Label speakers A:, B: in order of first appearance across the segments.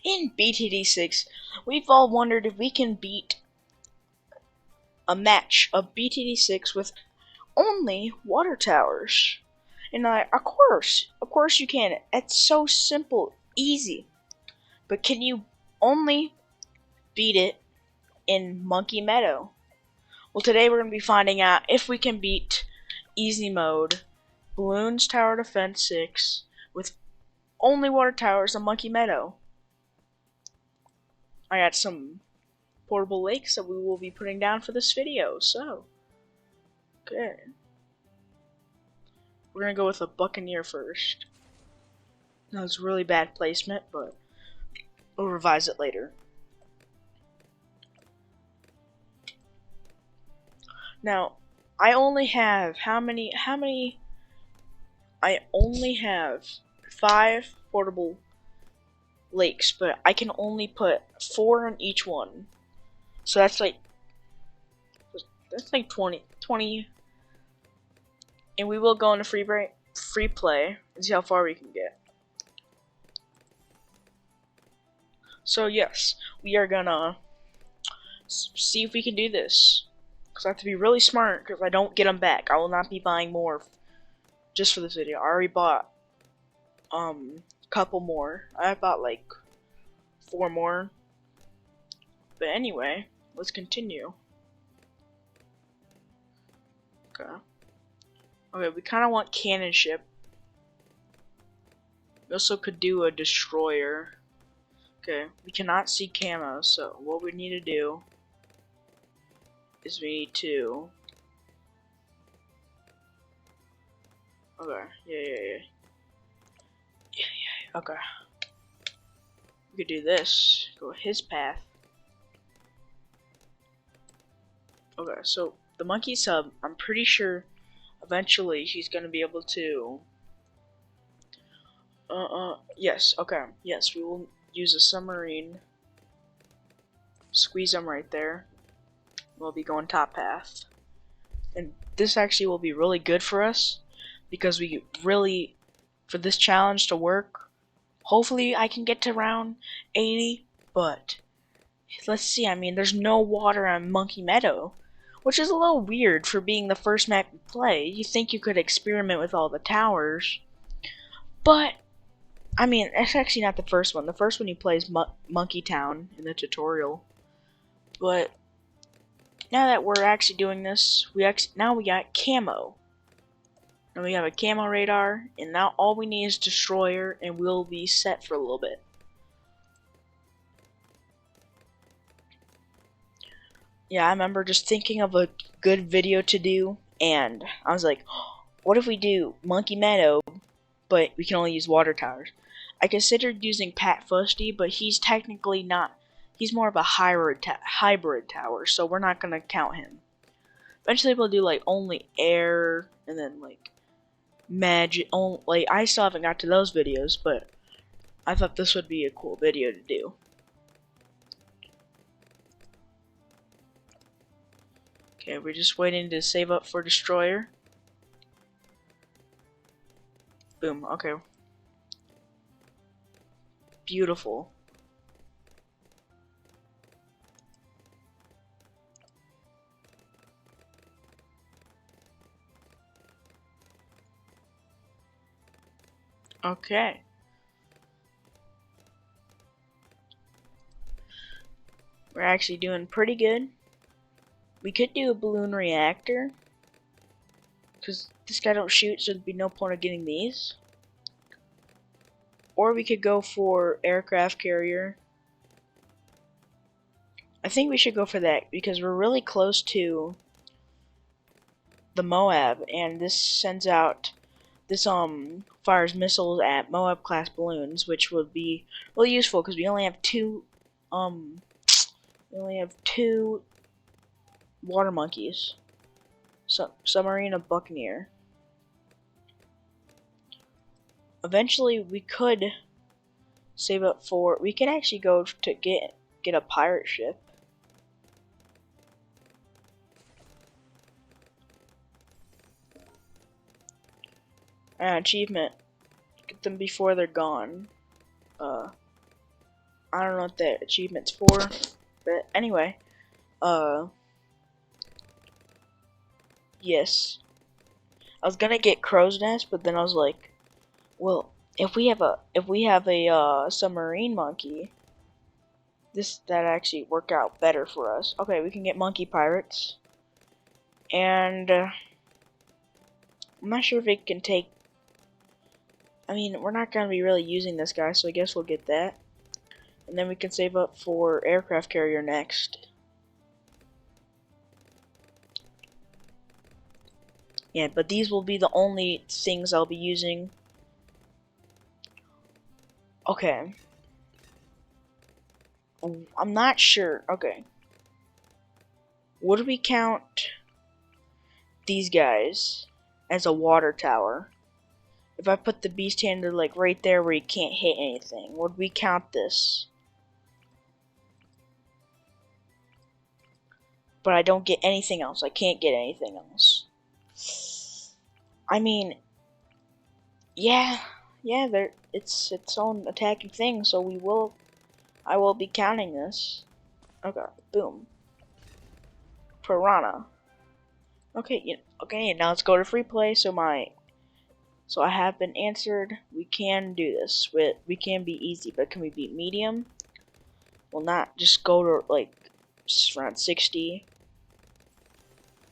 A: In BTD 6, we've all wondered if we can beat a match of BTD 6 with only water towers. And of course you can. It's so simple, easy. But can you only beat it in Monkey Meadow? Well, today we're going to be finding out if we can beat easy mode, Balloons Tower Defense 6, with only water towers in Monkey Meadow. I got some portable lakes that we will be putting down for this video, so okay. We're gonna go with a Buccaneer first. That was really bad placement, but we'll revise it later. Now, I only have I only have 5 portable lakes, but I can only put 4 on each one. So that's like 20. And we will go into free play and see how far we can get. So yes, we are gonna see if we can do this. Because I have to be really smart, because if I don't get them back, I will not be buying more just for this video. I already bought a couple more. I bought like 4 more. But anyway, let's continue. Okay, we kind of want cannon ship. We also could do a destroyer. Okay, we cannot see camo, so what we need to do is we need to... Okay, yeah. Okay. We could do this. Go his path. Okay, so the monkey sub, I'm pretty sure eventually he's gonna be able to... yes, okay. Yes, we will use a submarine. Squeeze them right there. We'll be going top path. And this actually will be really good for us, because we really, for this challenge to work, hopefully I can get to round 80, but let's see, I mean, there's no water on Monkey Meadow, which is a little weird for being the first map you play. You think you could experiment with all the towers, but, I mean, it's actually not the first one. The first one you play is Monkey Town in the tutorial, but now that we're actually doing this, now we got camo. And we have a camo radar, and now all we need is destroyer, and we'll be set for a little bit. Yeah, I remember just thinking of a good video to do, and I was like, what if we do Monkey Meadow, but we can only use water towers? I considered using Pat Fusty, but he's technically not. He's more of a hybrid tower, so we're not gonna count him. Eventually we'll do like only air, and then like magic. Like, I still haven't got to those videos, but I thought this would be a cool video to do. Okay, we're just waiting to save up for destroyer. Boom. Okay. Beautiful. Okay. We're actually doing pretty good. We could do a balloon reactor, because this guy don't shoot, so there'd be no point of getting these. Or we could go for aircraft carrier. I think we should go for that, because we're really close to the Moab, and this sends out... This fires missiles at Moab class balloons, which would be really useful because we only have two water monkeys. Submarine and Buccaneer. Eventually we could save up for, we can actually go to get a pirate ship. Achievement. Get them before they're gone. I what that achievement's for. But anyway, yes. I was gonna get crow's nest, but then I was like, well, if we have a submarine monkey, that actually work out better for us. Okay, we can get monkey pirates, and I'm not sure if it can take. I mean, we're not gonna be really using this guy, so I guess we'll get that, and then we can save up for aircraft carrier next. Yeah, but these will be the only things I'll be using. Okay. I'm not sure. Okay. Would we count these guys as a water tower? If I put the beast handler like right there where he can't hit anything, would we count this? But I don't get anything else. I can't get anything else. I mean, yeah, it's its own attacking thing, so I will be counting this. Okay, boom. Piranha. Okay, okay, now let's go to free play. So I have been answered. We can do this. We can be easy, but can we beat medium? Well, not just go to like around 60.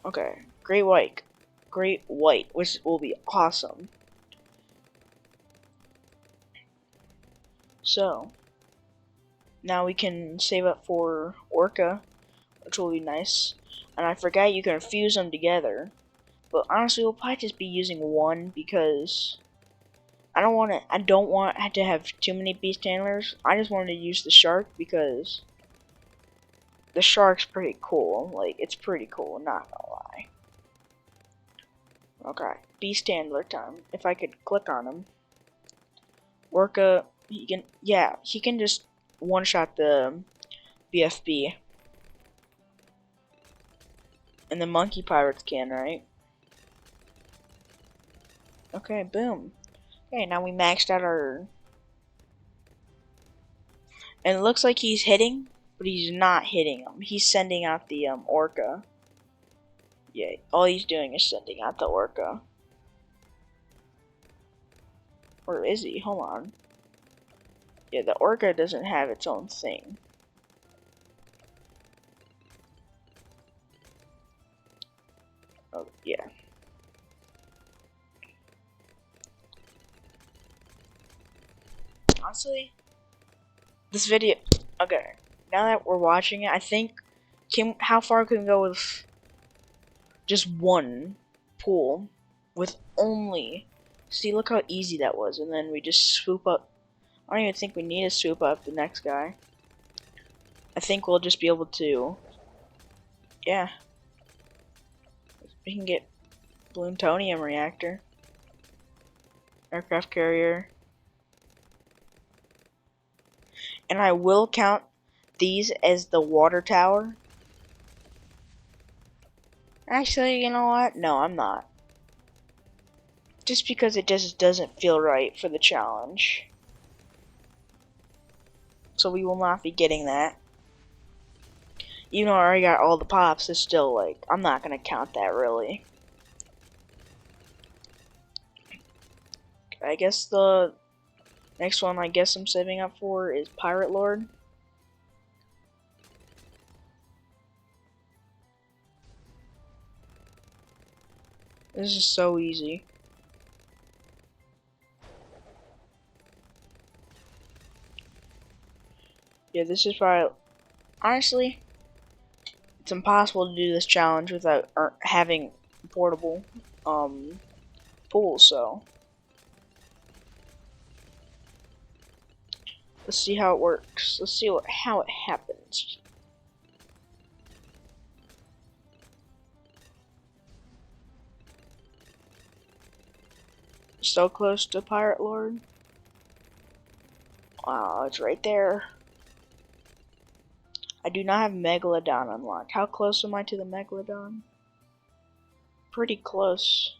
A: Okay, great white, which will be awesome. So now we can save up for Orca, which will be nice. And I forgot you can fuse them together. But honestly, we'll probably just be using one because I don't want to have too many beast handlers. I just wanted to use the shark because the shark's pretty cool. Like, it's pretty cool, not gonna lie. Okay, beast handler time. If I could click on him. Orca, he can just one-shot the BFB. And the monkey pirates can, right? Okay, boom. Okay, now we maxed out our... And it looks like he's hitting, but he's not hitting him. He's sending out the Orca. Yeah, all he's doing is sending out the Orca. Or is he? Hold on. Yeah, the Orca doesn't have its own thing. Oh, yeah. Honestly, this video... Okay, now that we're watching it, I think... how far can we go with just one pool with only... See, look how easy that was, and then we just swoop up. I don't even think we need to swoop up the next guy. I think we'll just be able to... Yeah. We can get plutonium reactor. Aircraft carrier. And I will count these as the water tower. Actually, you know what? No, I'm not. Just because it just doesn't feel right for the challenge. So we will not be getting that. Even though I already got all the pops, it's still like, I'm not gonna count that really. I guess the next one I'm saving up for is Pirate Lord. This is so easy. Yeah, this is probably... Honestly, it's impossible to do this challenge without having portable pools, so... Let's see how it works. Let's see how it happens. So close to Pirate Lord. Wow, it's right there. I do not have Megalodon unlocked. How close am I to the Megalodon? Pretty close.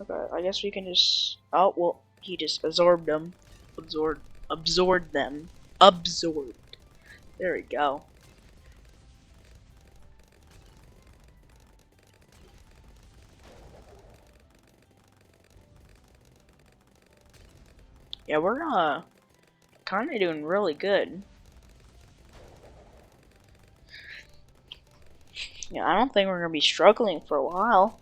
A: Okay, I guess we can just... Oh, well, he just absorbed him. Absorbed. Absorbed them. Absorbed. There we go. Yeah, we're kind of doing really good. Yeah, I don't think we're gonna be struggling for a while.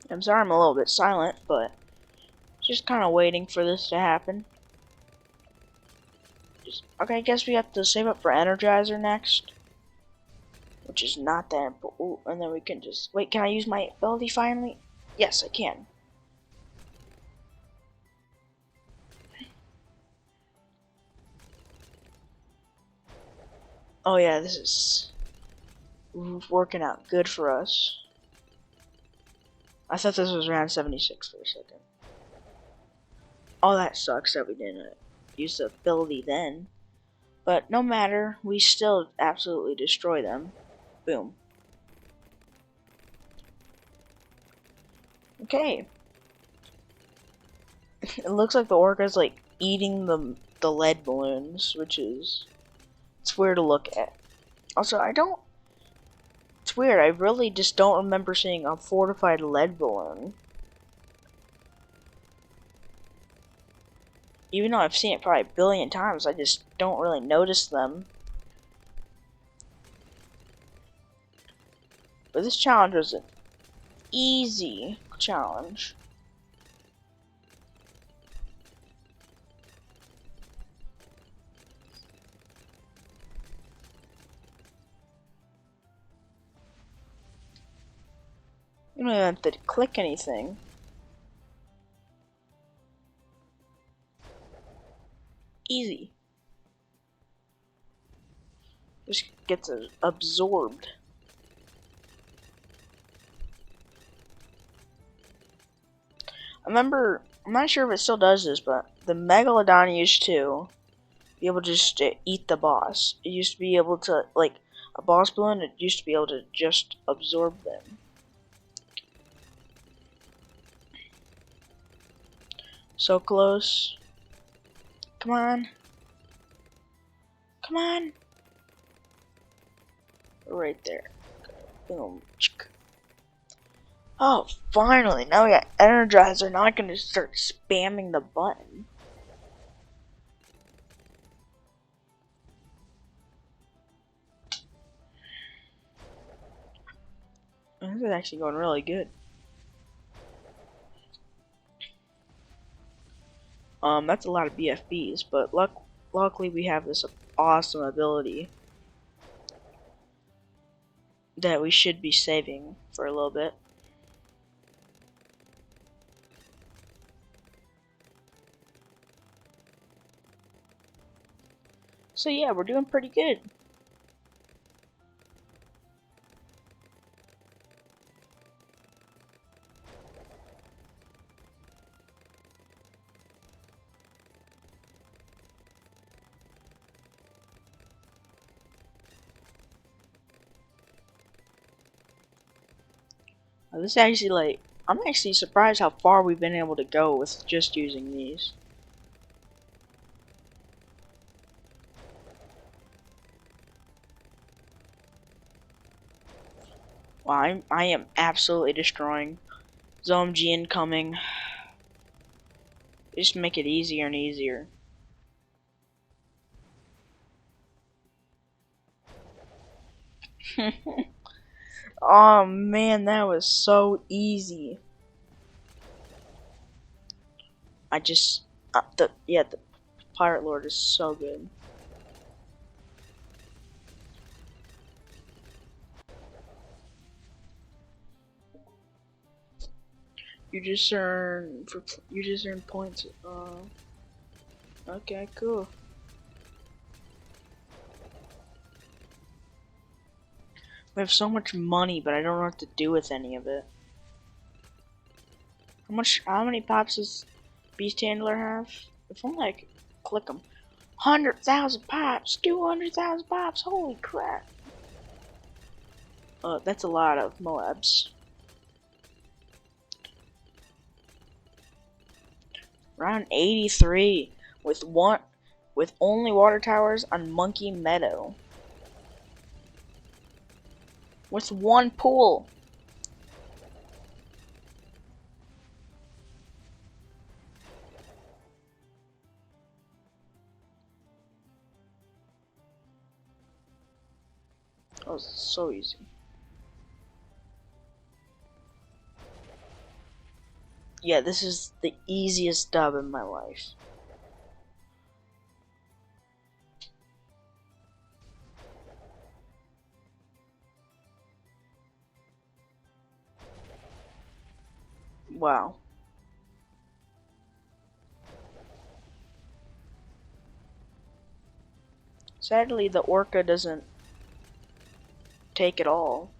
A: I'm sorry I'm a little bit silent, but just kind of waiting for this to happen. Okay, I guess we have to save up for Energizer next, which is not that important. Ooh, and then we can just wait. Can I use my ability finally? Yes, I can. Oh yeah, this is working out good for us. I thought this was around 76 for a second. Oh, that sucks that we didn't use the ability then. But no matter, we still absolutely destroy them. Boom. Okay. It looks like the orca's like eating the lead balloons, which is it's weird to look at. Also, I don't. It's weird. I really just don't remember seeing a fortified lead balloon. Even though I've seen it probably a billion times, I just don't really notice them. But this challenge was an easy challenge. You don't even have to click anything. Easy. Just gets absorbed. I remember, I'm not sure if it still does this, but the Megalodon used to be able to just eat the boss. It used to be able to, like, a boss balloon, it used to be able to just absorb them. So close. Come on. Come on. Right there. Boom. Oh, finally. Now we got Energizer. Now I can just start spamming the button. This is actually going really good. That's a lot of BFBs, but luckily we have this awesome ability that we should be saving for a little bit. So yeah, we're doing pretty good. This actually, like, I'm actually surprised how far we've been able to go with just using these. Wow, I am absolutely destroying. ZOMG incoming. Just make it easier and easier. Oh man, that was so easy. I just, the Pirate Lord is so good. You just earn points. Okay, cool. We have so much money, but I don't know what to do with any of it. How many pops does Beast Handler have? If only I could click them. 100,000 pops! 200,000 pops! Holy crap! That's a lot of Moabs. Round 83 with only water towers on Monkey Meadow. With one pool. Oh, so easy. Yeah, this is the easiest dub in my life. Wow. Sadly, the Orca doesn't take it all.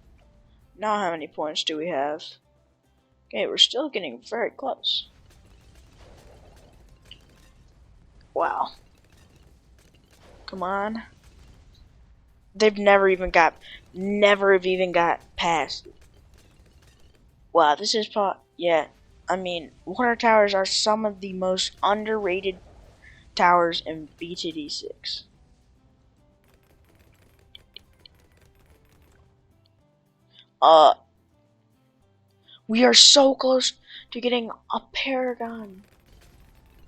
A: Now how many points do we have? Okay, we're still getting very close. Wow. Come on. They've never even got past. Wow, this is yeah. I mean, water towers are some of the most underrated towers in BTD 6. We are so close to getting a Paragon.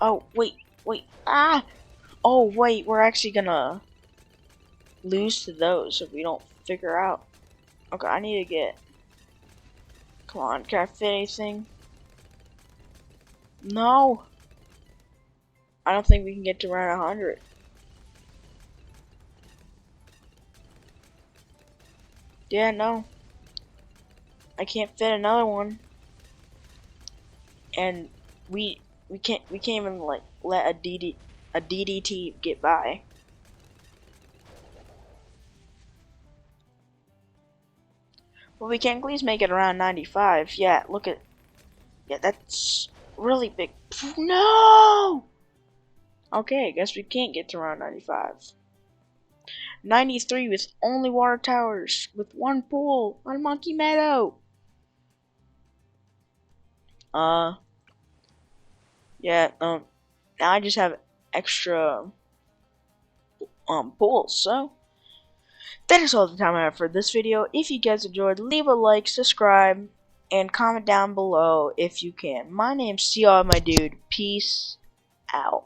A: Oh, wait. Ah! Oh, wait, we're actually gonna lose to those if we don't figure out. Okay, I need to get... Come on, can I fit anything? No! I don't think we can get to round 100. Yeah, no. I can't fit another one. And we can't even like let a DDT get by. Well, we can at least make it around 95. Yeah, look at... Yeah, that's really big. No! Okay, I guess we can't get to round 95. 93 with only water towers, with one pool on Monkey Meadow. Yeah, now I just have extra, pools, so... That is all the time I have for this video. If you guys enjoyed, leave a like, subscribe, and comment down below if you can. My name's CR, my dude. Peace out.